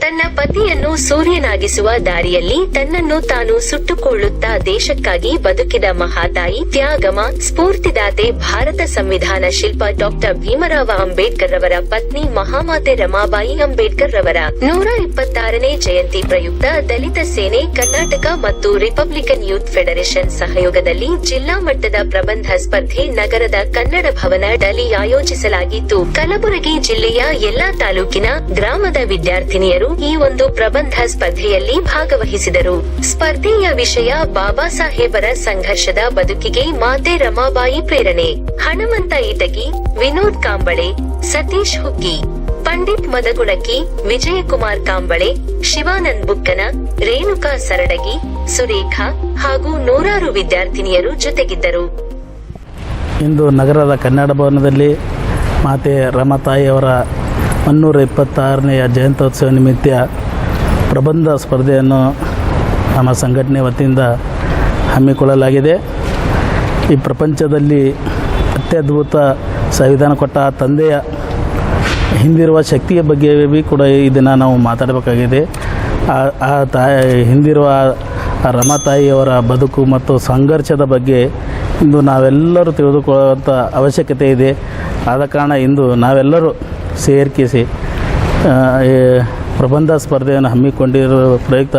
ತನ್ನ ಪತಿಯನ್ನು ಸೂರ್ಯನಾಗಿಸುವ ದಾರಿಯಲ್ಲಿ ತನ್ನನ್ನು ತಾನು ಸುಟ್ಟುಕೊಳ್ಳುತ್ತಾ ದೇಶಕ್ಕಾಗಿ ಬದುಕಿದ ಮಹಾತಾಯಿ, ತ್ಯಾಗಮ, ಸ್ಫೂರ್ತಿದಾತೆ, ಭಾರತ ಸಂವಿಧಾನ ಶಿಲ್ಪ ಡಾಕ್ಟರ್ ಭೀಮರಾವ ಅಂಬೇಡ್ಕರ್ ರವರ ಪತ್ನಿ ಮಹಾಮಾತೆ ರಮಾಬಾಯಿ ಅಂಬೇಡ್ಕರ್ ರವರ 126ನೇ ಜಯಂತಿ ಪ್ರಯುಕ್ತ ದಲಿತ ಸೇನೆ ಕರ್ನಾಟಕ ಮತ್ತು ರಿಪಬ್ಲಿಕನ್ ಯೂತ್ ಫೆಡರೇಷನ್ ಸಹಯೋಗದಲ್ಲಿ ಜಿಲ್ಲಾ ಮಟ್ಟದ ಪ್ರಬಂಧ ಸ್ಪರ್ಧೆ ನಗರದ ಕನ್ನಡ ಭವನ ದಲ್ಲಿ ಆಯೋಜಿಸಲಾಗಿದ್ದು, ಕಲಬುರಗಿ ಜಿಲ್ಲೆಯ ಎಲ್ಲಾ ತಾಲೂಕಿನ ಗ್ರಾಮದ ವಿದ್ಯಾರ್ಥಿನಿಯರು ಈ ಒಂದು ಪ್ರಬಂಧ ಸ್ಪರ್ಧೆಯಲ್ಲಿ ಭಾಗವಹಿಸಿದರು. ಸ್ಪರ್ಧೆಯ ವಿಷಯ ಬಾಬಾ ಸಾಹೇಬರ ಸಂಘರ್ಷದ ಬದುಕಿಗೆ ಮಾತೆ ರಮಾಬಾಯಿ ಪ್ರೇರಣೆ. ಹನುಮಂತ ಇಟಗಿ, ವಿನೋದ್ ಕಾಂಬಳೆ, ಸತೀಶ್ ಹುಗ್ಗಿ, ಪಂಡಿತ್ ಮದಗುಣಕಿ, ವಿಜಯಕುಮಾರ್ ಕಾಂಬಳೆ, ಶಿವಾನಂದ್ ಬುಕ್ಕನ, ರೇಣುಕಾ ಸರಡಗಿ, ಸುರೇಖಾ ಹಾಗೂ ನೂರಾರು ವಿದ್ಯಾರ್ಥಿನಿಯರು ಜೊತೆಗಿದ್ದರು. ಇಂದು ನಗರದ ಕನ್ನಡ ಭವನದಲ್ಲಿ ಮಾತೆ ರಮಾತಾಯಿಯವರ 126ನೆಯ ಜಯಂತ್ಯೋತ್ಸವ ನಿಮಿತ್ತ ಪ್ರಬಂಧ ಸ್ಪರ್ಧೆಯನ್ನು ನಮ್ಮ ಸಂಘಟನೆ ವತಿಯಿಂದ ಹಮ್ಮಿಕೊಳ್ಳಲಾಗಿದೆ. ಈ ಪ್ರಪಂಚದಲ್ಲಿ ಅತ್ಯದ್ಭುತ ಸಂವಿಧಾನ ಕೊಟ್ಟ ತಂದೆಯ ಹಿಂದಿರುವ ಶಕ್ತಿಯ ಬಗ್ಗೆ ಕೂಡ ಈ ದಿನ ನಾವು ಮಾತಾಡಬೇಕಾಗಿದೆ. ಹಿಂದಿರುವ ರಮಾತಾಯಿಯವರ ಬದುಕು ಮತ್ತು ಸಂಘರ್ಷದ ಬಗ್ಗೆ ಇಂದು ನಾವೆಲ್ಲರೂ ತಿಳಿದುಕೊಳ್ಳುವಂಥ ಅವಶ್ಯಕತೆ ಇದೆ. ಆದ ಕಾರಣ ಇಂದು ನಾವೆಲ್ಲರೂ ಸೇರ್ಕಿಸಿ ಪ್ರಬಂಧ ಸ್ಪರ್ಧೆಯನ್ನು ಹಮ್ಮಿಕೊಂಡಿರುವ ಪ್ರಯುಕ್ತ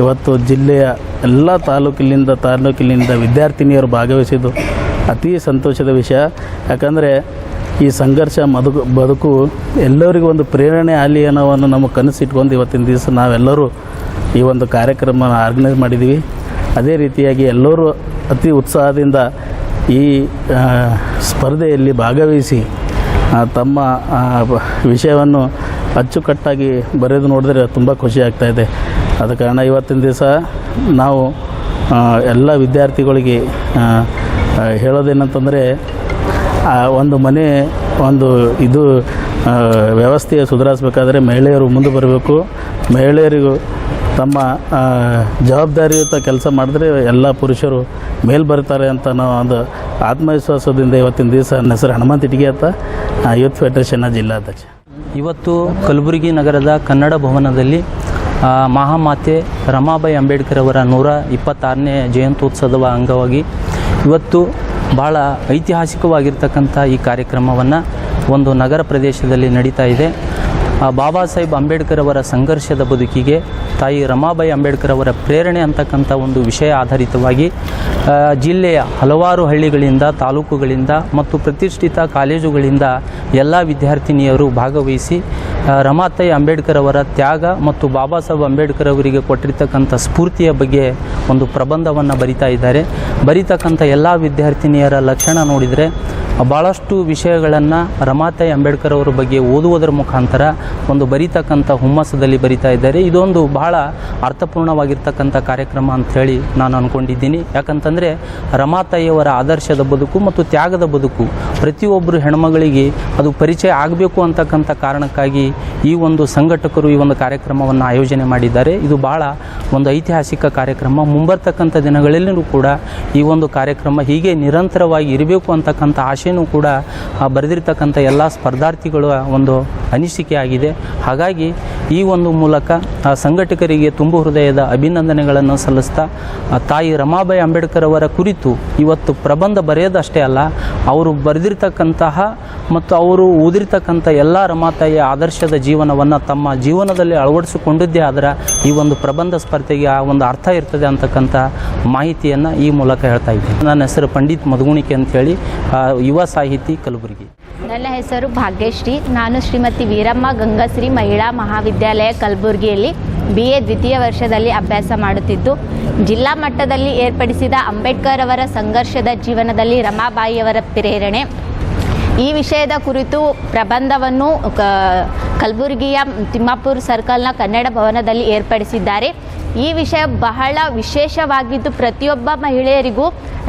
ಇವತ್ತು ಜಿಲ್ಲೆಯ ಎಲ್ಲ ತಾಲೂಕಿನಿಂದ ವಿದ್ಯಾರ್ಥಿನಿಯರು ಭಾಗವಹಿಸಿದ್ದು ಅತಿ ಸಂತೋಷದ ವಿಷಯ. ಯಾಕಂದರೆ ಈ ಸಂಘರ್ಷ ಬದುಕು ಎಲ್ಲರಿಗೂ ಒಂದು ಪ್ರೇರಣೆ ಆಗಲಿ ಅನ್ನೋವನ್ನು ನಮ್ಮ ಕನಸಿಟ್ಕೊಂಡು ಇವತ್ತಿನ ದಿವಸ ನಾವೆಲ್ಲರೂ ಈ ಒಂದು ಕಾರ್ಯಕ್ರಮ ಆರ್ಗನೈಸ್ ಮಾಡಿದ್ದೀವಿ. ಅದೇ ರೀತಿಯಾಗಿ ಎಲ್ಲರೂ ಅತಿ ಉತ್ಸಾಹದಿಂದ ಈ ಸ್ಪರ್ಧೆಯಲ್ಲಿ ಭಾಗವಹಿಸಿ ತಮ್ಮ ವಿಷಯವನ್ನು ಅಚ್ಚುಕಟ್ಟಾಗಿ ಬರೆದು ನೋಡಿದ್ರೆ ತುಂಬ ಖುಷಿ ಆಗ್ತಾಯಿದೆ. ಆದ ಕಾರಣ ಇವತ್ತಿನ ದಿವಸ ನಾವು ಎಲ್ಲ ವಿದ್ಯಾರ್ಥಿಗಳಿಗೆ ಹೇಳೋದೇನಂತಂದರೆ, ಒಂದು ಮನೆ ಇದು ವ್ಯವಸ್ಥೆಯ ಸುಧಾರಿಸಬೇಕಾದ್ರೆ ಮಹಿಳೆಯರು ಮುಂದೆ ಬರಬೇಕು. ಮಹಿಳೆಯರಿಗೂ ತಮ್ಮ ಜವಾಬ್ದಾರಿಯುತ ಕೆಲಸ ಮಾಡಿದ್ರೆ ಎಲ್ಲ ಪುರುಷರು ಮೇಲ್ ಬರ್ತಾರೆ ಅಂತ ನಾವು ಒಂದು ಆತ್ಮವಿಶ್ವಾಸದಿಂದ ಇವತ್ತಿನ ದಿವಸ ನನ್ನ ಹೆಸರು ಹನುಮಂತ ಇಟಗಿ ಅಂತ, ಯೂತ್ ಫೆಡರೇಷನ್ನ ಜಿಲ್ಲಾಧ್ಯಕ್ಷ. ಇವತ್ತು ಕಲಬುರಗಿ ನಗರದ ಕನ್ನಡ ಭವನದಲ್ಲಿ ಮಹಾಮಾತೆ ರಮಾಬಾಯಿ ಅಂಬೇಡ್ಕರ್ ಅವರ 126ನೇ ಜಯಂತ್ಯೋತ್ಸವದ ಅಂಗವಾಗಿ ಇವತ್ತು ಭಾಳ ಐತಿಹಾಸಿಕವಾಗಿರ್ತಕ್ಕಂಥ ಈ ಕಾರ್ಯಕ್ರಮವನ್ನು ಒಂದು ನಗರ ಪ್ರದೇಶದಲ್ಲಿ ನಡೀತಾ ಇದೆ. ಬಾಬಾ ಸಾಹೇಬ್ ಅಂಬೇಡ್ಕರ್ ಅವರ ಸಂಘರ್ಷದ ಬದುಕಿಗೆ ತಾಯಿ ರಮಾಬಾಯಿ ಅಂಬೇಡ್ಕರ್ ಅವರ ಪ್ರೇರಣೆ ಅಂತಕ್ಕಂಥ ಒಂದು ವಿಷಯ ಆಧಾರಿತವಾಗಿ ಜಿಲ್ಲೆಯ ಹಲವಾರು ಹಳ್ಳಿಗಳಿಂದ, ತಾಲೂಕುಗಳಿಂದ ಮತ್ತು ಪ್ರತಿಷ್ಠಿತ ಕಾಲೇಜುಗಳಿಂದ ಎಲ್ಲ ವಿದ್ಯಾರ್ಥಿನಿಯರು ಭಾಗವಹಿಸಿ ರಮಾತಾಯಿ ಅಂಬೇಡ್ಕರ್ ಅವರ ತ್ಯಾಗ ಮತ್ತು ಬಾಬಾ ಸಾಹೇಬ್ ಅಂಬೇಡ್ಕರ್ ಅವರಿಗೆ ಕೊಟ್ಟಿರ್ತಕ್ಕಂಥ ಸ್ಫೂರ್ತಿಯ ಬಗ್ಗೆ ಒಂದು ಪ್ರಬಂಧವನ್ನು ಬರಿತಾ ಇದ್ದಾರೆ. ಬರೀತಕ್ಕಂಥ ಎಲ್ಲ ವಿದ್ಯಾರ್ಥಿನಿಯರ ಲಕ್ಷಣ ನೋಡಿದರೆ ಭಾಳಷ್ಟು ವಿಷಯಗಳನ್ನು ರಮಾತಾಯಿ ಅಂಬೇಡ್ಕರ್ ಅವರ ಬಗ್ಗೆ ಓದುವುದರ ಮುಖಾಂತರ ಒಂದು ಬರೀತಕ್ಕಂಥ ಹುಮ್ಮಸ್ಸದಲ್ಲಿ ಬರಿತಾ ಇದ್ದಾರೆ. ಇದೊಂದು ಬಹಳ ಅರ್ಥಪೂರ್ಣವಾಗಿರ್ತಕ್ಕಂಥ ಕಾರ್ಯಕ್ರಮ ಅಂಥೇಳಿ ನಾನು ಅಂದ್ಕೊಂಡಿದ್ದೀನಿ. ಯಾಕಂತಂದರೆ ರಮಾತಾಯಿಯವರ ಆದರ್ಶದ ಬದುಕು ಮತ್ತು ತ್ಯಾಗದ ಬದುಕು ಪ್ರತಿಯೊಬ್ಬರು ಹೆಣ್ಮಗಳಿಗೆ ಅದು ಪರಿಚಯ ಆಗಬೇಕು ಅಂತಕ್ಕಂಥ ಕಾರಣಕ್ಕಾಗಿ ಈ ಒಂದು ಸಂಘಟಕರು ಈ ಒಂದು ಕಾರ್ಯಕ್ರಮವನ್ನು ಆಯೋಜನೆ ಮಾಡಿದ್ದಾರೆ. ಇದು ಬಹಳ ಒಂದು ಐತಿಹಾಸಿಕ ಕಾರ್ಯಕ್ರಮ. ಮುಂಬರ್ತಕ್ಕಂಥ ದಿನಗಳಲ್ಲೂ ಕೂಡ ಈ ಒಂದು ಕಾರ್ಯಕ್ರಮ ಹೀಗೆ ನಿರಂತರವಾಗಿ ಇರಬೇಕು ಅಂತಕ್ಕಂಥ ಆಶೆಯೂ ಕೂಡ ಬರೆದಿರ್ತಕ್ಕಂಥ ಎಲ್ಲ ಸ್ಪರ್ಧಾರ್ಥಿಗಳ ಒಂದು ಅನಿಸಿಕೆ ಆಗಿದೆ. ಹಾಗಾಗಿ ಈ ಒಂದು ಮೂಲಕ ಸಂಘಟಕರಿಗೆ ತುಂಬು ಹೃದಯದ ಅಭಿನಂದನೆಗಳನ್ನು ಸಲ್ಲಿಸ್ತಾ ತಾಯಿ ರಮಾಬಾಯಿ ಅಂಬೇಡ್ಕರ್ ಅವರ ಕುರಿತು ಇವತ್ತು ಪ್ರಬಂಧ ಬರೆಯೋದಷ್ಟೇ ಅಲ್ಲ, ಅವರು ಬರೆದಿರ್ತಕ್ಕಂತಹ ಮತ್ತು ಅವರು ಓದಿರ್ತಕ್ಕಂಥ ಎಲ್ಲ ರಮಾತಾಯಿಯ ಆದರ್ಶದ ಜೀವನವನ್ನು ತಮ್ಮ ಜೀವನದಲ್ಲಿ ಅಳವಡಿಸಿಕೊಂಡಿದ್ದೇ ಆದರೆ ಈ ಒಂದು ಪ್ರಬಂಧ ಸ್ಪರ್ಧೆಗೆ ಆ ಒಂದು ಅರ್ಥ ಇರ್ತದೆ ಅಂತಕ್ಕಂಥ ಮಾಹಿತಿಯನ್ನು ಈ ಮೂಲಕ ಹೇಳ್ತಾ ಇದ್ದೀನಿ. ನನ್ನ ಹೆಸರು ಪಂಡಿತ್ ಮದಗುಣಿಕೆ ಅಂಥೇಳಿ, ಯುವ ಸಾಹಿತಿ, ಕಲಬುರಗಿ. ನನ್ನ ಹೆಸರು ಭಾಗ್ಯಶ್ರೀ. ನಾನು ಶ್ರೀಮತಿ ವೀರಮ್ಮ ಗಂಗಶ್ರೀ ಮಹಿಳಾ ಮಹಾವಿದ್ಯಾಲಯ ಕಲಬುರಗಿಯಲ್ಲಿ BA ದ್ವಿತೀಯ ವರ್ಷದಲ್ಲಿ ಅಭ್ಯಾಸ ಮಾಡುತ್ತಿದ್ದು, ಜಿಲ್ಲಾ ಮಟ್ಟದಲ್ಲಿ ಏರ್ಪಡಿಸಿದ ಅಂಬೇಡ್ಕರ್ ಅವರ ಸಂಘರ್ಷದ ಜೀವನದಲ್ಲಿ ರಮಾಬಾಯಿಯವರ ಪ್ರೇರಣೆ ಈ ವಿಷಯದ ಕುರಿತು ಪ್ರಬಂಧವನ್ನು ಕಲಬುರಗಿಯ ತಿಮ್ಮಾಪುರ ಸರ್ಕಲ್ನ ಕನ್ನಡ ಭವನದಲ್ಲಿ ಏರ್ಪಡಿಸಿದ್ದಾರೆ. ಈ ವಿಷಯ ಬಹಳ ವಿಶೇಷವಾಗಿದ್ದು ಪ್ರತಿಯೊಬ್ಬ ಮಹಿಳೆಯರಿಗೂ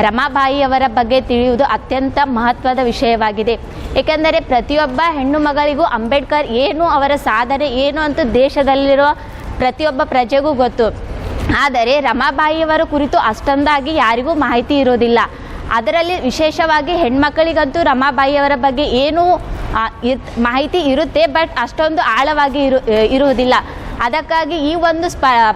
ರಮಾಬಾಯಿಯವರ ಬಗ್ಗೆ ತಿಳಿಯುವುದು ಅತ್ಯಂತ ಮಹತ್ವದ ವಿಷಯವಾಗಿದೆ. ಏಕೆಂದರೆ ಪ್ರತಿಯೊಬ್ಬ ಹೆಣ್ಣು ಮಗಳಿಗೂ ಅಂಬೇಡ್ಕರ್ ಏನು, ಅವರ ಸಾಧನೆ ಏನು ಅಂತ ದೇಶದಲ್ಲಿರುವ ಪ್ರತಿಯೊಬ್ಬ ಪ್ರಜೆಗೂ ಗೊತ್ತು. ಆದರೆ ರಮಾಬಾಯಿಯವರ ಕುರಿತು ಅಷ್ಟೊಂದಾಗಿ ಯಾರಿಗೂ ಮಾಹಿತಿ ಇರೋದಿಲ್ಲ. ಅದರಲ್ಲಿ ವಿಶೇಷವಾಗಿ ಹೆಣ್ಮಕ್ಕಳಿಗಂತೂ ರಮಾಬಾಯಿಯವರ ಬಗ್ಗೆ ಏನೂ ಮಾಹಿತಿ ಇರುತ್ತೆ, ಬಟ್ ಅಷ್ಟೊಂದು ಆಳವಾಗಿ ಇರುವುದಿಲ್ಲ. ಅದಕ್ಕಾಗಿ ಈ ಒಂದು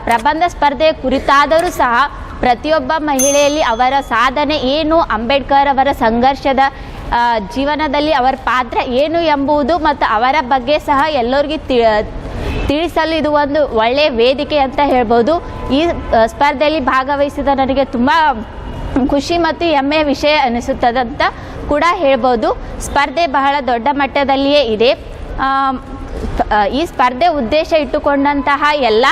ಪ್ರಬಂಧ ಸ್ಪರ್ಧೆ ಕುರಿತಾದರೂ ಸಹ ಪ್ರತಿಯೊಬ್ಬ ಮಹಿಳೆಯಲ್ಲಿ ಅವರ ಸಾಧನೆ ಏನು, ಅಂಬೇಡ್ಕರ್ ಅವರ ಸಂಘರ್ಷದ ಜೀವನದಲ್ಲಿ ಅವರ ಪಾತ್ರ ಏನು ಎಂಬುದು ಮತ್ತು ಅವರ ಬಗ್ಗೆ ಸಹ ಎಲ್ಲರಿಗೂ ತಿಳಿಸಲು ಇದು ಒಂದು ಒಳ್ಳೆಯ ವೇದಿಕೆ ಅಂತ ಹೇಳ್ಬೋದು. ಈ ಸ್ಪರ್ಧೆಯಲ್ಲಿ ಭಾಗವಹಿಸಿದ ನನಗೆ ತುಂಬ ಖುಷಿ ಮತ್ತು ಹೆಮ್ಮೆಯ ವಿಷಯ ಅನಿಸುತ್ತದಂತ ಕೂಡ ಹೇಳ್ಬೋದು. ಸ್ಪರ್ಧೆ ಬಹಳ ದೊಡ್ಡ ಮಟ್ಟದಲ್ಲಿಯೇ ಇದೆ. ಈ ಸ್ಪರ್ಧೆ ಉದ್ದೇಶ ಇಟ್ಟುಕೊಂಡಂತಹ ಎಲ್ಲ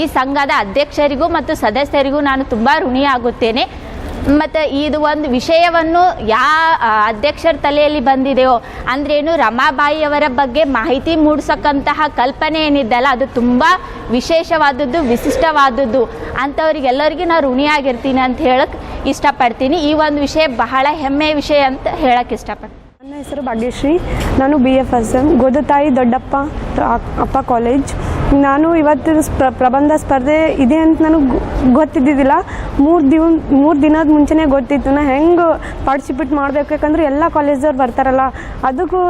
ಈ ಸಂಘದ ಅಧ್ಯಕ್ಷರಿಗೂ ಮತ್ತು ಸದಸ್ಯರಿಗೂ ನಾನು ತುಂಬ ಋಣಿಯಾಗುತ್ತೇನೆ. ಮತ್ತು ಇದು ಒಂದು ವಿಷಯವನ್ನು ಅಧ್ಯಕ್ಷರ ತಲೆಯಲ್ಲಿ ಬಂದಿದೆಯೋ ಅಂದ್ರೇನು, ರಮಾಬಾಯಿಯವರ ಬಗ್ಗೆ ಮಾಹಿತಿ ಮೂಡಿಸಕ್ಕಂತಹ ಕಲ್ಪನೆ ಏನಿದ್ದಲ್ಲ ಅದು ತುಂಬ ವಿಶೇಷವಾದದ್ದು, ವಿಶಿಷ್ಟವಾದದ್ದು. ಅಂಥವ್ರಿಗೆಲ್ಲರಿಗೂ ನಾನು ಋಣಿಯಾಗಿರ್ತೀನಿ ಅಂತ ಹೇಳಕ್ಕೆ ಇಷ್ಟಪಡ್ತೀನಿ. ಈ ಒಂದು ವಿಷಯ ಬಹಳ ಹೆಮ್ಮೆಯ ವಿಷಯ ಅಂತ ಹೇಳಕ್ಕೆ ಇಷ್ಟಪಡ್ತೀನಿ. ನನ್ನ ಹೆಸರು ಭಾಗ್ಯಶ್ರೀ. ನಾನು BFSM ಗೋದತಾಯಿ ದೊಡ್ಡಪ್ಪ ಅಪ್ಪ ಕಾಲೇಜ್. ನಾನು ಇವತ್ತು ಪ್ರಬಂಧ ಸ್ಪರ್ಧೆ ಇದೆ ಅಂತ ನನಗೆ ಗೊತ್ತಿದ್ದಿದ್ದಿಲ್ಲ. ಮೂರು ದಿನದ ಮುಂಚೆನೇ ಗೊತ್ತಿತ್ತು ನಾ ಹೆಂಗೆ ಪಾರ್ಟಿಸಿಪೇಟ್ ಮಾಡಬೇಕು. ಯಾಕಂದ್ರೆ ಎಲ್ಲ ಕಾಲೇಜವ್ರು ಬರ್ತಾರಲ್ಲ, ಅದಕ್ಕೂ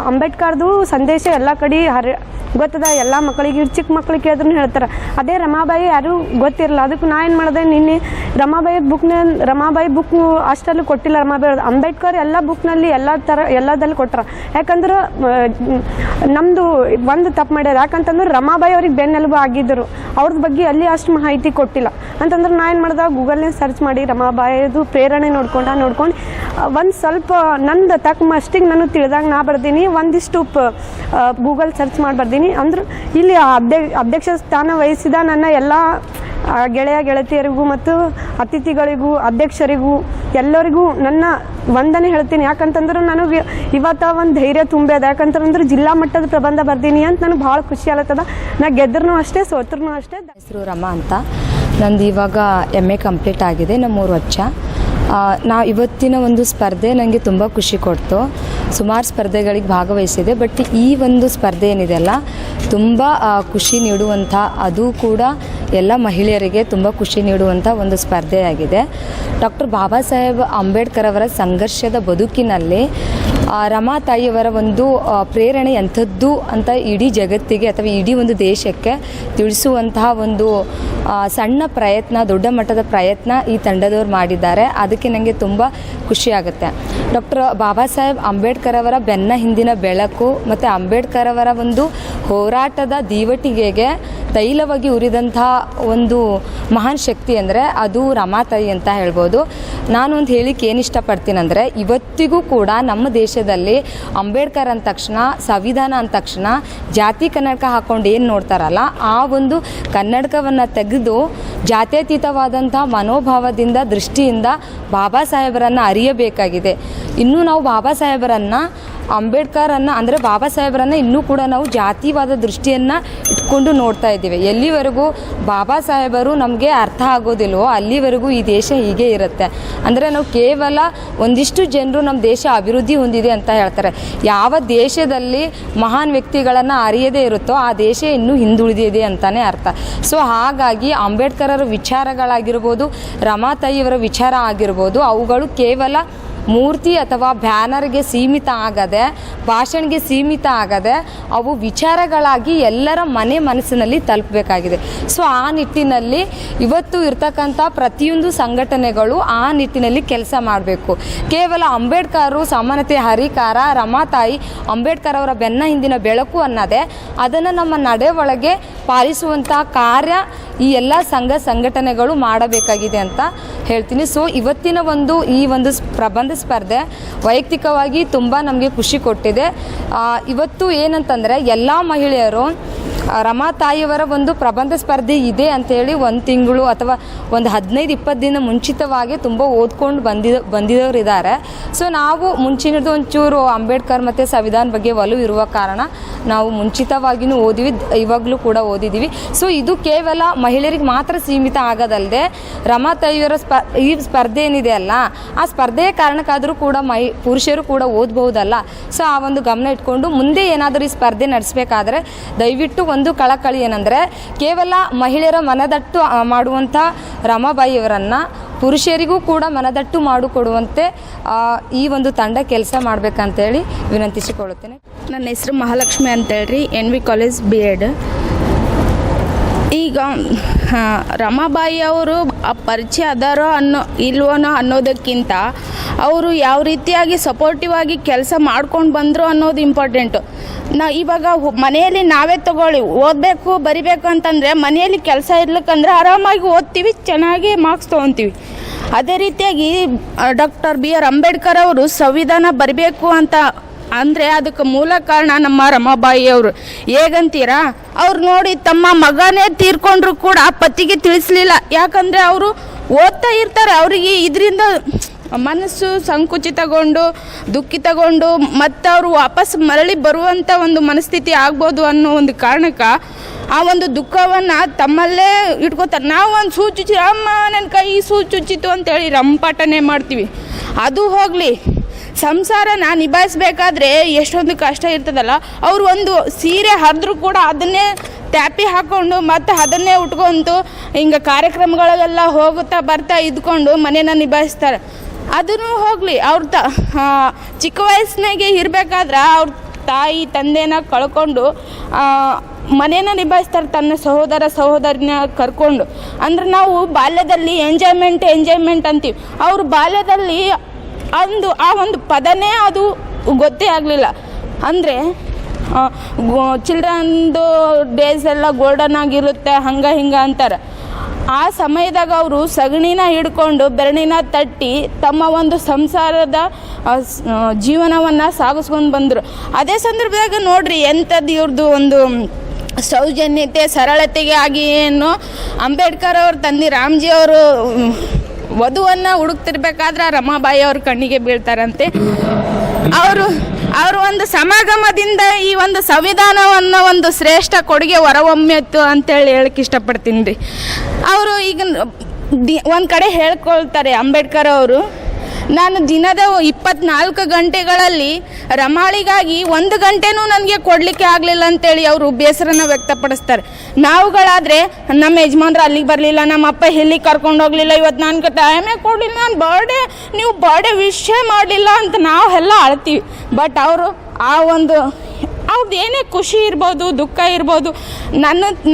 ಅಂಬೇಡ್ಕರ್ದು ಸಂದೇಶ ಎಲ್ಲ ಕಡೆ ಗೊತ್ತದ. ಎಲ್ಲ ಮಕ್ಕಳಿಗೆ, ಚಿಕ್ಕ ಮಕ್ಕಳಿಗೆ ಕೇಳಿದ್ರು ಹೇಳ್ತಾರೆ. ಅದೇ ರಮಾಬಾಯಿ ಯಾರೂ ಗೊತ್ತಿರಲ್ಲ. ಅದಕ್ಕೆ ನಾ ಏನು ಮಾಡಿದೆ, ನಿನ್ನೆ ರಮಾಬಾಯಿ ಬುಕ್ ಅಷ್ಟಲ್ಲಿ ಕೊಟ್ಟಿಲ್ಲ. ರಮಾಬಾಯಿ ಅಂಬೇಡ್ಕರ್ ಎಲ್ಲ ಬುಕ್ನಲ್ಲಿ ಎಲ್ಲದಲ್ಲಿ ಕೊಟ್ಟಾರ. ಯಾಕಂದ್ರೆ ನಮ್ಮದು ಒಂದು ತಪ್ಪು ಮಾಡ್ಯಾರ. ಯಾಕಂತಂದ್ರೆ ರಮಾಬಾಯಿ ಅವ್ರಿಗೆ ಬೆನ್ನೆಲುಬು ಆಗಿದ್ದರು, ಅವ್ರದ್ದು ಬಗ್ಗೆ ಅಲ್ಲಿ ಅಷ್ಟು ಮಾಹಿತಿ ಕೊಟ್ಟಿಲ್ಲ. ಅಂತಂದ್ರೆ ನಾ ಏನು ಮಾಡ್ದೆ, ಗೂಗಲ್ನೇ ಸರ್ಚ್ ಮಾಡಿ ರಮಾಬಾಯಿದು ಪ್ರೇರಣೆ ನೋಡ್ಕೊಂಡು ಒಂದು ಸ್ವಲ್ಪ ನಂದು ತಕ್ಕ ಮಷ್ಟಿಗೆ ನಾನು ತಿಳಿದಾಗ ನಾ ಬರ್ದೀನಿ. ಒಂದಿಷ್ಟು ಗೂಗಲ್ ಸರ್ಚ್ ಮಾಡಿ ಬರ್ದೀನಿ. ಅಂದ್ರೆ ಇಲ್ಲಿ ಅಧ್ಯಕ್ಷ ಸ್ಥಾನ ವಹಿಸಿದ ನನ್ನ ಎಲ್ಲ ಗೆಳತಿಯರಿಗೂ ಮತ್ತು ಅತಿಥಿಗಳಿಗೂ ಅಧ್ಯಕ್ಷರಿಗೂ ಎಲ್ಲರಿಗೂ ನನ್ನ ವಂದನೆ ಹೇಳ್ತೀನಿ. ಯಾಕಂತಂದ್ರೆ ನನಗೆ ಇವತ್ತು ಒಂದು ಧೈರ್ಯ ತುಂಬ್ಯದ. ಯಾಕಂತಂದ್ರೆ ಜಿಲ್ಲಾ ಮಟ್ಟದ ಪ್ರಬಂಧ ಬರ್ದೀನಿ ಅಂತ ನನಗೆ ಭಾಳ ಖುಷಿ ಆಗತ್ತದ. ನಾ ಗೆದ್ರೂ ಅಷ್ಟೇ, ಸೋತ್ರೂ ಅಷ್ಟೇ. ಹೆಸರು ರಮಾ ಅಂತ. ನಂದು ಇವಾಗ MA ಕಂಪ್ಲೀಟ್ ಆಗಿದೆ, 3 ವರ್ಷ. ಇವತ್ತಿನ ಒಂದು ಸ್ಪರ್ಧೆ ನನಗೆ ತುಂಬ ಖುಷಿ ಕೊಡ್ತು. ಸುಮಾರು ಸ್ಪರ್ಧೆಗಳಿಗೆ ಭಾಗವಹಿಸಿದೆ, ಬಟ್ ಈ ಒಂದು ಸ್ಪರ್ಧೆ ಏನಿದೆಯಲ್ಲ ತುಂಬ ಖುಷಿ ನೀಡುವಂಥ, ಅದು ಕೂಡ ಎಲ್ಲ ಮಹಿಳೆಯರಿಗೆ ತುಂಬ ಖುಷಿ ನೀಡುವಂಥ ಒಂದು ಸ್ಪರ್ಧೆಯಾಗಿದೆ. ಡಾಕ್ಟರ್ ಬಾಬಾ ಸಾಹೇಬ್ ಅಂಬೇಡ್ಕರ್ ಅವರ ಸಂಘರ್ಷದ ಬದುಕಿನಲ್ಲಿ ರಮಾ ತಾಯಿಯವರ ಒಂದು ಪ್ರೇರಣೆ ಎಂಥದ್ದು ಅಂತ ಇಡೀ ಜಗತ್ತಿಗೆ ಅಥವಾ ಇಡೀ ಒಂದು ದೇಶಕ್ಕೆ ತಿಳಿಸುವಂತಹ ಒಂದು ಸಣ್ಣ ಪ್ರಯತ್ನ, ದೊಡ್ಡ ಮಟ್ಟದ ಪ್ರಯತ್ನ ಈ ತಂಡದವ್ರು ಮಾಡಿದ್ದಾರೆ. ಅದಕ್ಕೆ ನನಗೆ ತುಂಬ ಖುಷಿಯಾಗುತ್ತೆ. ಡಾಕ್ಟರ್ ಬಾಬಾ ಸಾಹೇಬ್ ಅಂಬೇಡ್ಕರ್ ಅವರ ಬೆನ್ನ ಹಿಂದಿನ ಬೆಳಕು ಮತ್ತು ಅಂಬೇಡ್ಕರ್ ಅವರ ಒಂದು ಹೋರಾಟದ ದೀವಟಿಗೆಗೆ ತೈಲವಾಗಿ ಉರಿದಂತಹ ಒಂದು ಮಹಾನ್ ಶಕ್ತಿ ಅಂದರೆ ಅದು ರಮಾತಾಯಿ ಅಂತ ಹೇಳ್ಬೋದು. ನಾನು ಒಂದು ಹೇಳಿಕ್ಕೆ ಏನು ಇಷ್ಟಪಡ್ತೀನಂದರೆ, ಇವತ್ತಿಗೂ ಕೂಡ ನಮ್ಮ ದೇಶದಲ್ಲಿ ಅಂಬೇಡ್ಕರ್ ಅಂದ ತಕ್ಷಣ, ಸಂವಿಧಾನ ಅಂದ ತಕ್ಷಣ ಜಾತಿ ಕನ್ನಡಕ ಹಾಕ್ಕೊಂಡು ಏನು ನೋಡ್ತಾರಲ್ಲ, ಆ ಒಂದು ಕನ್ನಡಕವನ್ನು ತೆಗೆದು ಜಾತ್ಯತೀತವಾದಂಥ ಮನೋಭಾವದಿಂದ, ದೃಷ್ಟಿಯಿಂದ ಬಾಬಾ ಸಾಹೇಬರನ್ನು ಅರಿಯಬೇಕಾಗಿದೆ. ಇನ್ನೂ ನಾವು ಬಾಬಾ ಸಾಹೇಬರನ್ನು, ಅಂಬೇಡ್ಕರನ್ನು ಅಂದರೆ ಬಾಬಾ ಸಾಹೇಬರನ್ನು ಇನ್ನೂ ಕೂಡ ನಾವು ಜಾತಿವಾದ ದೃಷ್ಟಿಯನ್ನು ಇಟ್ಕೊಂಡು ನೋಡ್ತಾ ಇದ್ದೀವಿ. ಎಲ್ಲಿವರೆಗೂ ಬಾಬಾ ಸಾಹೇಬರು ನಮಗೆ ಅರ್ಥ ಆಗೋದಿಲ್ವೋ ಅಲ್ಲಿವರೆಗೂ ಈ ದೇಶ ಹೀಗೆ ಇರುತ್ತೆ. ಅಂದರೆ ನಾವು ಕೇವಲ ಒಂದಿಷ್ಟು ಜನರು ನಮ್ಮ ದೇಶ ಅಭಿವೃದ್ಧಿ ಹೊಂದಿದೆ ಅಂತ ಹೇಳ್ತಾರೆ. ಯಾವ ದೇಶದಲ್ಲಿ ಮಹಾನ್ ವ್ಯಕ್ತಿಗಳನ್ನು ಅರಿಯದೇ ಇರುತ್ತೋ ಆ ದೇಶ ಇನ್ನೂ ಹಿಂದುಳಿದಿದೆ ಅಂತಲೇ ಅರ್ಥ. ಸೊ ಹಾಗಾಗಿ ಅಂಬೇಡ್ಕರರ ವಿಚಾರಗಳಾಗಿರ್ಬೋದು, ರಮಾತಾಯಿಯವರ ವಿಚಾರ ಆಗಿರ್ಬೋದು, ಅವುಗಳು ಕೇವಲ ಮೂರ್ತಿ ಅಥವಾ ಬ್ಯಾನರ್ಗೆ ಸೀಮಿತ ಆಗದೆ, ಭಾಷಣಗೆ ಸೀಮಿತ ಆಗದೆ, ಅವು ವಿಚಾರಗಳಾಗಿ ಎಲ್ಲರ ಮನಸ್ಸಿನಲ್ಲಿ ತಲುಪಬೇಕಾಗಿದೆ. ಸೊ ಆ ನಿಟ್ಟಿನಲ್ಲಿ ಇವತ್ತು ಇರ್ತಕ್ಕಂಥ ಪ್ರತಿಯೊಂದು ಸಂಘಟನೆಗಳು ಆ ನಿಟ್ಟಿನಲ್ಲಿ ಕೆಲಸ ಮಾಡಬೇಕು. ಕೇವಲ ಅಂಬೇಡ್ಕರು ಸಮಾನತೆ ಹರಿಕಾರ, ರಮಾತಾಯಿ ಅಂಬೇಡ್ಕರ್ ಅವರ ಬೆನ್ನ ಹಿಂದಿನ ಬೆಳಕು ಅನ್ನೋದೇ ಅದನ್ನು ನಮ್ಮ ನಡೆ ಒಳಗೆ ಪಾಲಿಸುವಂಥ ಕಾರ್ಯ ಈ ಎಲ್ಲ ಸಂಘಟನೆಗಳು ಮಾಡಬೇಕಾಗಿದೆ ಅಂತ ಹೇಳ್ತೀನಿ. ಸೊ ಇವತ್ತಿನ ಈ ಒಂದು ಪ್ರಬಂಧ ಸ್ಪರ್ಧೆ ವೈಯಕ್ತಿಕವಾಗಿ ತುಂಬ ನಮಗೆ ಖುಷಿ ಕೊಟ್ಟಿದೆ. ಇವತ್ತು ಏನಂತಂದರೆ ಎಲ್ಲ ಮಹಿಳೆಯರು ರಮಾತಾಯಿಯವರ ಒಂದು ಪ್ರಬಂಧ ಸ್ಪರ್ಧೆ ಇದೆ ಅಂಥೇಳಿ ಒಂದು ತಿಂಗಳು ಅಥವಾ ಒಂದು 15-20 ದಿನ ಮುಂಚಿತವಾಗಿ ತುಂಬ ಓದ್ಕೊಂಡು ಬಂದಿದ್ದವರು ಇದ್ದಾರೆ. ಸೊ ನಾವು ಮುಂಚಿನದು ಒಂಚೂರು ಅಂಬೇಡ್ಕರ್ ಮತ್ತು ಸಂವಿಧಾನ ಬಗ್ಗೆ ಒಲವು ಇರುವ ಕಾರಣ ನಾವು ಮುಂಚಿತವಾಗಿಯೂ ಓದಿವಿ, ಇವಾಗಲೂ ಕೂಡ ಓದಿದ್ದೀವಿ. ಸೊ ಇದು ಕೇವಲ ಮಹಿಳೆಯರಿಗೆ ಮಾತ್ರ ಸೀಮಿತ ಆಗೋದಲ್ಲದೆ ರಮಾತಾಯಿಯವರ ಈ ಸ್ಪರ್ಧೆ ಏನಿದೆ ಅಲ್ಲ, ಆ ಸ್ಪರ್ಧೆಯ ಕಾರಣಕ್ಕಾದರೂ ಕೂಡ ಪುರುಷರು ಕೂಡ ಓದಬಹುದಲ್ಲ. ಸೊ ಆ ಒಂದು ಗಮನ ಇಟ್ಕೊಂಡು ಮುಂದೆ ಏನಾದರೂ ಈ ಸ್ಪರ್ಧೆ ನಡೆಸಬೇಕಾದ್ರೆ ದಯವಿಟ್ಟು ಒಂದು ಕಳಕಳಿ ಏನಂದರೆ, ಕೇವಲ ಮಹಿಳೆಯರ ಮನದಟ್ಟು ಮಾಡುವಂಥ ರಮಾಬಾಯಿಯವರನ್ನು ಪುರುಷರಿಗೂ ಕೂಡ ಮನದಟ್ಟು ಮಾಡಿಕೊಡುವಂತೆ ಈ ಒಂದು ತಂಡ ಕೆಲಸ ಮಾಡಬೇಕಂತೇಳಿ ವಿನಂತಿಸಿಕೊಳ್ಳುತ್ತೇನೆ. ನನ್ನ ಹೆಸರು ಮಹಾಲಕ್ಷ್ಮಿ ಅಂತೇಳ್ರಿ, NV ಕಾಲೇಜ್ B.Ed. ಈಗ ರಮಾಬಾಯಿ ಅವರು ಪರಿಚಯ ಅದಾರೋ ಇಲ್ವನೋ ಅನ್ನೋದಕ್ಕಿಂತ ಅವರು ಯಾವ ರೀತಿಯಾಗಿ ಸಪೋರ್ಟಿವ್ ಆಗಿ ಕೆಲಸ ಮಾಡ್ಕೊಂಡು ಬಂದರು ಅನ್ನೋದು ಇಂಪಾರ್ಟೆಂಟು. ಇವಾಗ ಮನೆಯಲ್ಲಿ ನಾವೇ ತಗೊಳ್ಳಿ, ಓದಬೇಕು ಬರಿಬೇಕು ಅಂತಂದರೆ ಮನೆಯಲ್ಲಿ ಕೆಲಸ ಇರ್ಲಿಕ್ಕಂದ್ರೆ ಆರಾಮಾಗಿ ಓದ್ತೀವಿ, ಚೆನ್ನಾಗಿ ಮಾರ್ಕ್ಸ್ ತೊಗೊತೀವಿ. ಅದೇ ರೀತಿಯಾಗಿ ಡಾಕ್ಟರ್ B.R. ಅಂಬೇಡ್ಕರ್ ಅವರು ಸಂವಿಧಾನ ಬರಬೇಕು ಅಂತ ಅಂದರೆ ಅದಕ್ಕೆ ಮೂಲ ಕಾರಣ ನಮ್ಮ ರಮಾಬಾಯಿ ಅವರು. ಹೇಗಂತೀರಾ, ಅವ್ರು ನೋಡಿ ತಮ್ಮ ಮಗನೇ ತೀರ್ಕೊಂಡ್ರು ಕೂಡ ಪತಿಗೆ ತಿಳಿಸ್ಲಿಲ್ಲ. ಯಾಕಂದರೆ ಅವರು ಓದ್ತಾ ಇರ್ತಾರೆ, ಅವರಿಗೆ ಇದರಿಂದ ಮನಸ್ಸು ಸಂಕುಚಿತಗೊಂಡು ದುಃಖಿತಗೊಂಡು ಮತ್ತು ಅವರು ವಾಪಸ್ ಮರಳಿ ಬರುವಂಥ ಒಂದು ಮನಸ್ಥಿತಿ ಆಗ್ಬೋದು ಅನ್ನೋ ಒಂದು ಕಾರಣಕ್ಕೆ ಆ ಒಂದು ದುಃಖವನ್ನು ತಮ್ಮಲ್ಲೇ ಇಟ್ಕೋತಾರೆ. ನಾವು ಒಂದು ಸೂಚುಚ್ಚಿ ಅಮ್ಮ ನನ್ನ ಕೈ ಸೂಚುಚ್ಚಿತು ಅಂತೇಳಿ ರಂಪಾಟನೆ ಮಾಡ್ತೀವಿ. ಅದು ಹೋಗಲಿ, ಸಂಸಾರನ ನಿಭಾಯಿಸ್ಬೇಕಾದ್ರೆ ಎಷ್ಟೊಂದು ಕಷ್ಟ ಇರ್ತದಲ್ಲ. ಅವರು ಒಂದು ಸೀರೆ ಹರಿದ್ರೂ ಕೂಡ ಅದನ್ನೇ ಟ್ಯಾಪಿ ಹಾಕ್ಕೊಂಡು ಮತ್ತು ಅದನ್ನೇ ಉಟ್ಕೊಂಡು ಹಿಂಗೆ ಕಾರ್ಯಕ್ರಮಗಳಿಗೆಲ್ಲ ಹೋಗುತ್ತಾ ಬರ್ತಾ ಇದ್ಕೊಂಡು ಮನೇನ ನಿಭಾಯಿಸ್ತಾರೆ. ಅದೂ ಹೋಗಲಿ, ಅವ್ರ ಚಿಕ್ಕ ವಯಸ್ಸಿನಾಗೆ ಇರಬೇಕಾದ್ರೆ ಅವ್ರ ತಾಯಿ ತಂದೆನ ಕಳ್ಕೊಂಡು ಮನೇನ ನಿಭಾಯಿಸ್ತಾರೆ ತನ್ನ ಸಹೋದರಿನ ಕರ್ಕೊಂಡು. ಅಂದ್ರೆ ನಾವು ಬಾಲ್ಯದಲ್ಲಿ ಎಂಜಾಯ್ಮೆಂಟ್ ಅಂತೀವಿ. ಅವ್ರ ಬಾಲ್ಯದಲ್ಲಿ ಆ ಒಂದು ಪದನೇ ಅದು ಗೊತ್ತೇ ಆಗಲಿಲ್ಲ. ಅಂದರೆ ಚಿಲ್ಡ್ರನ್ದು ಡೇಸ್ ಎಲ್ಲ ಗೋಲ್ಡನ್ ಆಗಿರುತ್ತೆ, ಹಂಗೆ ಹಿಂಗೆ ಅಂತಾರೆ. ಆ ಸಮಯದಾಗ ಅವರು ಸಗಣಿನ ಹಿಡ್ಕೊಂಡು ಬೆರಳಿನ ತಟ್ಟಿ ತಮ್ಮ ಒಂದು ಸಂಸಾರದ ಜೀವನವನ್ನು ಸಾಗಿಸ್ಕೊಂಡು ಬಂದರು. ಅದೇ ಸಂದರ್ಭದಾಗ ನೋಡ್ರಿ ಎಂಥದ್ದು ಇವ್ರದ್ದು ಒಂದು ಸೌಜನ್ಯತೆ ಸರಳತೆಗೆ ಆಗಿ ಏನು ಅಂಬೇಡ್ಕರ್ ಅವ್ರ ತಂದೆ ರಾಮ್ಜಿ ಅವರು ವಧುವನ್ನು ಹುಡುಕ್ತಿರ್ಬೇಕಾದ್ರೆ ರಮಾಬಾಯಿ ಅವ್ರ ಕಣ್ಣಿಗೆ ಬೀಳ್ತಾರಂತೆ. ಅವರು ಒಂದು ಸಮಾಗಮದಿಂದ ಈ ಒಂದು ಸಂವಿಧಾನವನ್ನು ಒಂದು ಶ್ರೇಷ್ಠ ಕೊಡುಗೆ ಹೊರಹೊಮ್ಮಿತ್ತು ಅಂತೇಳಿ ಹೇಳಕ್ಕೆ ಇಷ್ಟಪಡ್ತೀನಿ ರೀ. ಅವರು ಈಗ ಒಂದು ಕಡೆ ಹೇಳ್ಕೊಳ್ತಾರೆ ಅಂಬೇಡ್ಕರ್ ಅವರು, ನಾನು ದಿನದ 24 ಗಂಟೆಗಳಲ್ಲಿ ರಮಾಳಿಗಾಗಿ 1 ಗಂಟೆನೂ ನನಗೆ ಕೊಡಲಿಕ್ಕೆ ಆಗಲಿಲ್ಲ ಅಂತೇಳಿ ಅವರು ಬೇಸರನ ವ್ಯಕ್ತಪಡಿಸ್ತಾರೆ. ನಾವುಗಳಾದರೆ ನಮ್ಮ ಯಜಮಾನ್ರು ಅಲ್ಲಿಗೆ ಬರಲಿಲ್ಲ, ನಮ್ಮ ಅಪ್ಪ ಇಲ್ಲಿಗೆ ಕರ್ಕೊಂಡು ಹೋಗಲಿಲ್ಲ, ಇವತ್ತು ನನಗೆ ಟೈಮೇ ಕೊಡಲಿಲ್ಲ, ನಾನು ನೀವು ಬರ್ಡೇ ವಿಷಯ ಮಾಡಲಿಲ್ಲ ಅಂತ ನಾವು ಎಲ್ಲ ಅಳ್ತೀವಿ. ಬಟ್ ಅವರು ಆ ಒಂದು ಅವ್ರದ್ದು ಏನೇ ಖುಷಿ ಇರ್ಬೋದು, ದುಃಖ ಇರ್ಬೋದು,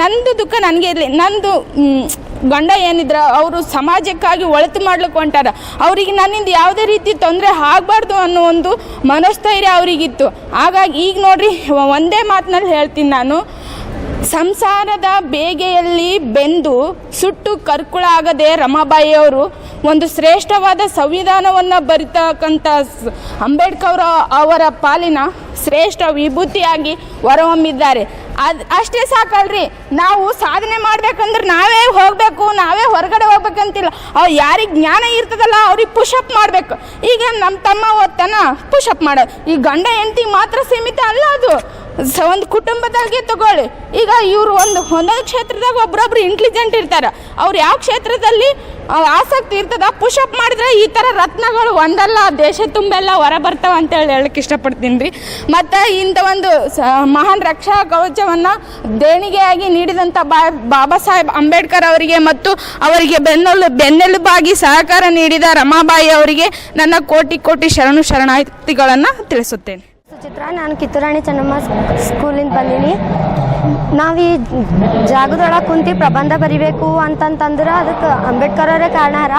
ನಂದು ದುಃಖ ನನಗೆ ಇರಲಿ, ನಂದು ಗಂಡ ಏನಿದ್ರ ಅವರು ಸಮಾಜಕ್ಕಾಗಿ ಒಳಿತು ಮಾಡ್ಲಿಕ್ಕೆ ಹೊಂಟಾರ, ಅವರಿಗೆ ನನ್ನಿಂದ ಯಾವುದೇ ರೀತಿ ತೊಂದರೆ ಆಗಬಾರ್ದು ಅನ್ನೋ ಒಂದು ಮನಸ್ಥೈರ್ಯ ಅವರಿಗಿತ್ತು. ಹಾಗಾಗಿ ಈಗ ನೋಡ್ರಿ, ಒಂದೇ ಮಾತಿನಲ್ಲಿ ಹೇಳ್ತೀನಿ ನಾನು, ಸಂಸಾರದ ಬೇಗೆಯಲ್ಲಿ ಬೆಂದು ಸುಟ್ಟು ಕರ್ಕುಳ ಆಗದೆ ರಮಾಬಾಯಿ ಅವರು ಒಂದು ಶ್ರೇಷ್ಠವಾದ ಸಂವಿಧಾನವನ್ನು ಬರಿತಕ್ಕಂಥ ಅಂಬೇಡ್ಕರ್ ಅವರ ಪಾಲಿನ ಶ್ರೇಷ್ಠ ವಿಭೂತಿಯಾಗಿ ಹೊರಹೊಮ್ಮಿದ್ದಾರೆ. ಅಷ್ಟೇ ಸಾಕಲ್ರಿ. ನಾವು ಸಾಧನೆ ಮಾಡ್ಬೇಕಂದ್ರೆ ನಾವೇ ಹೋಗಬೇಕು, ನಾವೇ ಹೊರಗಡೆ ಹೋಗ್ಬೇಕಂತಿಲ್ಲ. ಯಾರಿಗೆ ಜ್ಞಾನ ಇರ್ತದಲ್ಲ ಅವ್ರಿಗೆ ಪುಷಪ್ ಮಾಡಬೇಕು. ಈಗ ನಮ್ಮ ತಮ್ಮ ಓದ್ತಾನ ಪುಷಪ್ ಮಾಡೋದು, ಈ ಗಂಡ ಹೆಂಡತಿಗೆ ಮಾತ್ರ ಸೀಮಿತ ಅಲ್ಲ, ಅದು ಒಂದು ಕುಟುಂಬದಾಗೆ ತಗೊಳ್ಳಿ. ಈಗ ಇವರು ಒಂದೊಂದು ಕ್ಷೇತ್ರದಾಗ ಒಬ್ರೊಬ್ರು ಇಂಟೆಲಿಜೆಂಟ್ ಇರ್ತಾರೆ, ಅವ್ರು ಯಾವ ಕ್ಷೇತ್ರದಲ್ಲಿ ಆಸಕ್ತಿ ಇರ್ತದ ಪುಷಪ್ ಮಾಡಿದ್ರೆ ಈ ಥರ ರತ್ನಗಳು ಒಂದಲ್ಲ ದೇಶ ತುಂಬೆಲ್ಲ ಹೊರ ಬರ್ತಾವ ಅಂತೇಳಿ ಹೇಳಕ್ಕೆ ಇಷ್ಟಪಡ್ತೀನಿ ರೀ. ಮತ್ತು ಇಂಥ ಒಂದು ಮಹಾನ್ ರಕ್ಷಾ ಕವಚವನ್ನು ದೇಣಿಗೆಯಾಗಿ ನೀಡಿದಂಥ ಬಾಬಾ ಸಾಹೇಬ್ ಅಂಬೇಡ್ಕರ್ ಅವರಿಗೆ ಮತ್ತು ಅವರಿಗೆ ಬೆನ್ನೆಲುಬಾಗಿ ಸಹಕಾರ ನೀಡಿದ ರಮಾಬಾಯಿ ಅವರಿಗೆ ನನ್ನ ಕೋಟಿ ಶರಣಾರ್ಥಿಗಳನ್ನು ತಿಳಿಸುತ್ತೇನೆ. ಸುಚಿತ್ರಾ, ನಾನು ಕಿತ್ತೂರಾಣಿ ಚೆನ್ನಮ್ಮ ಸ್ಕೂಲಿಂದ ಬಂದೀನಿ. ನಾವು ಈ ಜಾಗದೊಳಗೆ ಕುಂತು ಪ್ರಬಂಧ ಬರಿಬೇಕು ಅಂತಂತಂದ್ರೆ ಅದಕ್ಕೆ ಅಂಬೇಡ್ಕರ್ ಅವರೇ ಕಾರಣಾರ.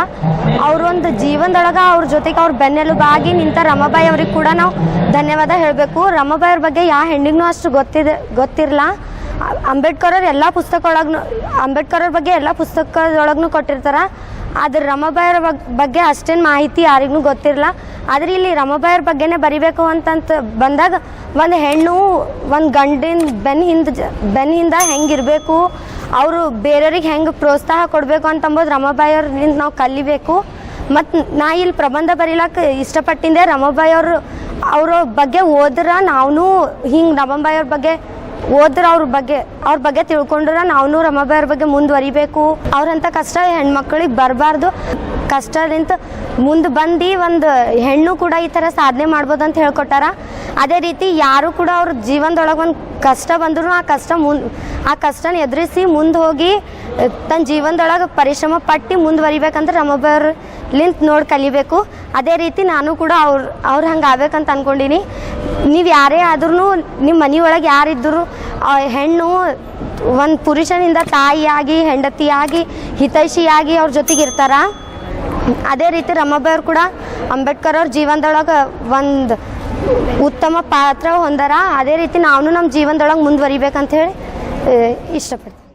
ಅವರೊಂದು ಜೀವನದೊಳಗೆ ಅವ್ರ ಜೊತೆಗೆ ಅವ್ರ ಬೆನ್ನೆಲುಬಾಗಿ ನಿಂತ ರಮಾಬಾಯಿ ಅವ್ರಿಗೆ ಕೂಡ ನಾವು ಧನ್ಯವಾದ ಹೇಳಬೇಕು. ರಮಾಬಾಯಿ ಅವ್ರ ಬಗ್ಗೆ ಯಾವ ಹೆಣ್ಣಿಗೂ ಅಷ್ಟು ಗೊತ್ತಿರಲ್ಲ. ಅಂಬೇಡ್ಕರ್ ಅವ್ರ ಎಲ್ಲ ಅಂಬೇಡ್ಕರ್ ಅವ್ರ ಬಗ್ಗೆ ಎಲ್ಲ ಪುಸ್ತಕದೊಳಗೂ ಕೊಟ್ಟಿರ್ತಾರೆ. ಆದ್ರೆ ರಮಾಬಾಯಿ ಅವ್ರ ಬಗ್ಗೆ ಅಷ್ಟೇನು ಮಾಹಿತಿ ಯಾರಿಗೂ ಗೊತ್ತಿರಲ್ಲ. ಆದರೆ ಇಲ್ಲಿ ರಮಾಬಾಯಿ ಅವ್ರ ಬಗ್ಗೆನೇ ಬರಿಬೇಕು ಅಂತಂತ ಬಂದಾಗ ಒಂದು ಹೆಣ್ಣು ಒಂದು ಗಂಡಿನ ಬೆನ್ನಿಂದ ಹೆಂಗಿರಬೇಕು, ಅವರು ಬೇರೆಯವ್ರಿಗೆ ಹೆಂಗೆ ಪ್ರೋತ್ಸಾಹ ಕೊಡಬೇಕು ಅಂತಂಬೋದು ರಮಾಬಾಯಿ ಅವ್ರಿಂದ ನಾವು ಕಲಿಬೇಕು. ಮತ್ತು ನಾ ಇಲ್ಲಿ ಪ್ರಬಂಧ ಬರೀಲಕ್ಕೆ ಇಷ್ಟಪಟ್ಟಿದ್ದೆ. ರಮಾಬಾಯಿ ಅವ್ರ ಬಗ್ಗೆ ಓದ್ರೆ ನಾವು ಹಿಂಗೆ ರಮಾಬಾಯಿ ಅವ್ರ ಬಗ್ಗೆ ಓದ್ರೆ ಅವ್ರ ಬಗ್ಗೆ ತಿಳ್ಕೊಂಡ್ರೆ ನಾವು ರಮಾಬಾಯಿ ಅವ್ರ ಬಗ್ಗೆ ಮುಂದುವರಿಬೇಕು. ಅವ್ರಂಥ ಕಷ್ಟ ಹೆಣ್ಮಕ್ಳಿಗೆ ಬರಬಾರ್ದು. ಕಷ್ಟದಿಂದ ಮುಂದೆ ಬಂದು ಒಂದು ಹೆಣ್ಣು ಕೂಡ ಈ ಥರ ಸಾಧನೆ ಮಾಡ್ಬೋದು ಅಂತ ಹೇಳ್ಕೊಟ್ಟಾರ. ಅದೇ ರೀತಿ ಯಾರು ಕೂಡ ಅವ್ರ ಜೀವನದೊಳಗೆ ಒಂದು ಕಷ್ಟ ಬಂದರೂ ಆ ಕಷ್ಟನ ಎದುರಿಸಿ ಮುಂದೆ ಹೋಗಿ ತನ್ನ ಜೀವನದೊಳಗೆ ಪರಿಶ್ರಮ ಪಟ್ಟು ಮುಂದುವರಿಬೇಕಂದ್ರೆ ರಮಾಬಾಯಿಯವ್ರಲಿಂತ ನೋಡಿ ಕಲಿಬೇಕು. ಅದೇ ರೀತಿ ನಾನು ಕೂಡ ಅವ್ರು ಹಂಗೆ ಆಗ್ಬೇಕಂತ ಅಂದ್ಕೊಂಡೀನಿ. ನೀವು ಯಾರೇ ಆದ್ರೂ ನಿಮ್ಮ ಮನೆಯೊಳಗೆ ಯಾರಿದ್ದರೂ ಹೆಣ್ಣು ಒಂದು ಪುರುಷನಿಂದ ತಾಯಿಯಾಗಿ ಹೆಂಡತಿಯಾಗಿ ಹಿತೈಷಿಯಾಗಿ ಅವ್ರ ಜೊತೆಗೆ ಇರ್ತಾರ. ಅದೇ ರೀತಿ ರಮಾಬಾಯಿಯವ್ರು ಕೂಡ ಅಂಬೇಡ್ಕರ್ ಅವ್ರ ಜೀವನದೊಳಗೆ ಒಂದು ಉತ್ತಮ ಪಾತ್ರ ಹೊಂದಾರ. ಅದೇ ರೀತಿ ನಾವು ನಮ್ಮ ಜೀವನದೊಳಗೆ ಮುಂದುವರಿಬೇಕಂತ ಹೇಳಿ ಇಷ್ಟಪಡ್ತೀನಿ.